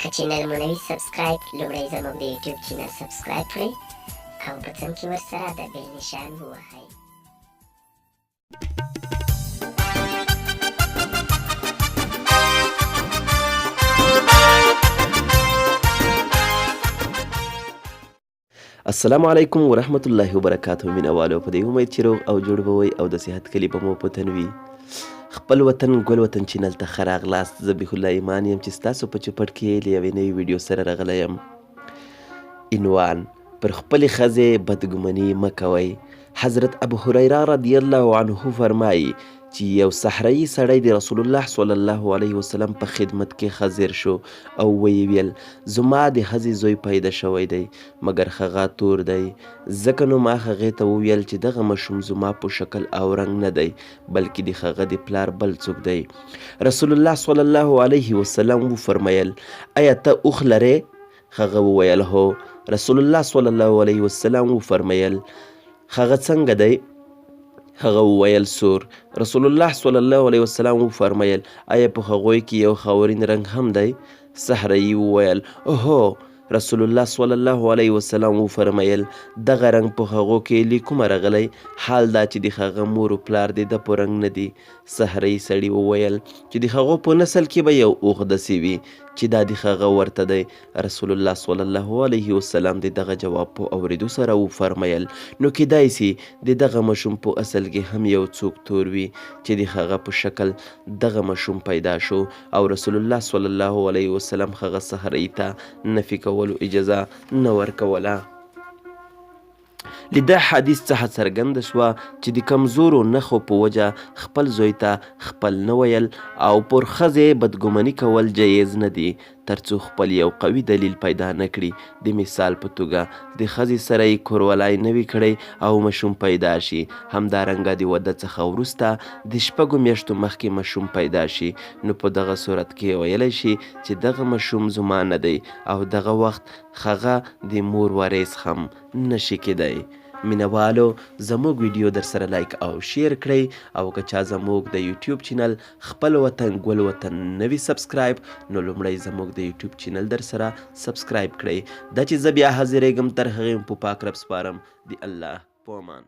که چینل مو نوي سبسکرایب لومړی زموږ د یوټیوب چینل سبسکرایب کړئ او په څنګ کې ورسره د بیل نشان ووهئ. السلام علیکم ورحمت الله وبرکاته. مینوالو په دې امید چې روغ او جوړ به وئ او د صحت کلي به مو په تن وي. خپل وطن ګل وطن چینل ته ښه راغلاست. زه بیح الله ایمان یم چې ستاسو په چوپړ کې له یوې نوې ویډیو سره راغلی یم. عنوان: پر خپلې ښځې بدګماني مه کوئ. حضرت ابو هریره رضی الله عنه فرمایي چې یو صحرایي سړی د رسول الله صلی الله علیه وسلم په خدمت کې حاضر شو او ویې ویل: زما د ښځې زوی پیدا شوی دی مګر هغه تور دی، ځکه نو ما هغې ته وویل چې دغه ماشوم زما په شکل او رنګ نه دی بلکې د هغه د پلار بل څوک دی. رسول الله صلی الله علیه وسلم وفرمیل: آیا ته اوښ لرې؟ هغه وویل: هو. رسول الله صلی الله علیه وسلم وفرمیل: هغه څنګه دی؟ هغه وویل: سور. رسول الله صلی الله علیه وسلم وفرمیل: آیا په هغوی کې یو خاورین رنګ هم دی؟ صحرایي وویل: هو. رسول الله صلی الله علیه وسلم وفرمیل: دغه رنګ په هغو کې له کومه راغلی؟ حال دا چې د هغه مور و پلار د ده په رنګ نه دي. صحرایي سړي وویل چې د هغو په نسل کې به یو اوښ داسې وي چې دا د هغه ورته دی. رسول الله صلی الله علیه وسلم د دغه جواب په اورېدو سره وفرمیل: نو کیدای سي د دغه ماشوم په اصل کې هم یو څوک تور وي چې د هغه په شکل دغه ماشوم پیدا شو. او رسول الله صلی الله علیه وسلم هغه صحرایي ته نفي کولو اجازه نه ورکوله. له دې حدیث څخه څرګنده شوه چې د کمزورو نښو په وجه خپل زوی ته خپل نه ویل او پر ښځې بدګماني کول جایز نه دي تر څو خپل یو قوي دلیل پیدا نه کړي. د مثال په توګه د ښځې سره یې کورولای نه وي کړی او ماشوم پیدا شي، همدارنګه د واده څخه وروسته د 6 میاشتو مخکې ماشوم پیدا شي، نو په دغه صورت کې ویلی شي چې دغه ماشوم زما نه دی او دغه وخت هغه د مور وارث هم نشي کیدی. مینوالو زموږ ویډیو در سره لایک او شیر کړئ او که چا زموږ د یوټیوب چینل خپل وطن ګل وطن نوي سبسکرایب نو لومړی زموږ د یوټیوب چینل در سره سبسکرایب کړئ. دا چې زه بیا حاضرېږم تر هغې په پاک رب سپارم. د الله په امان.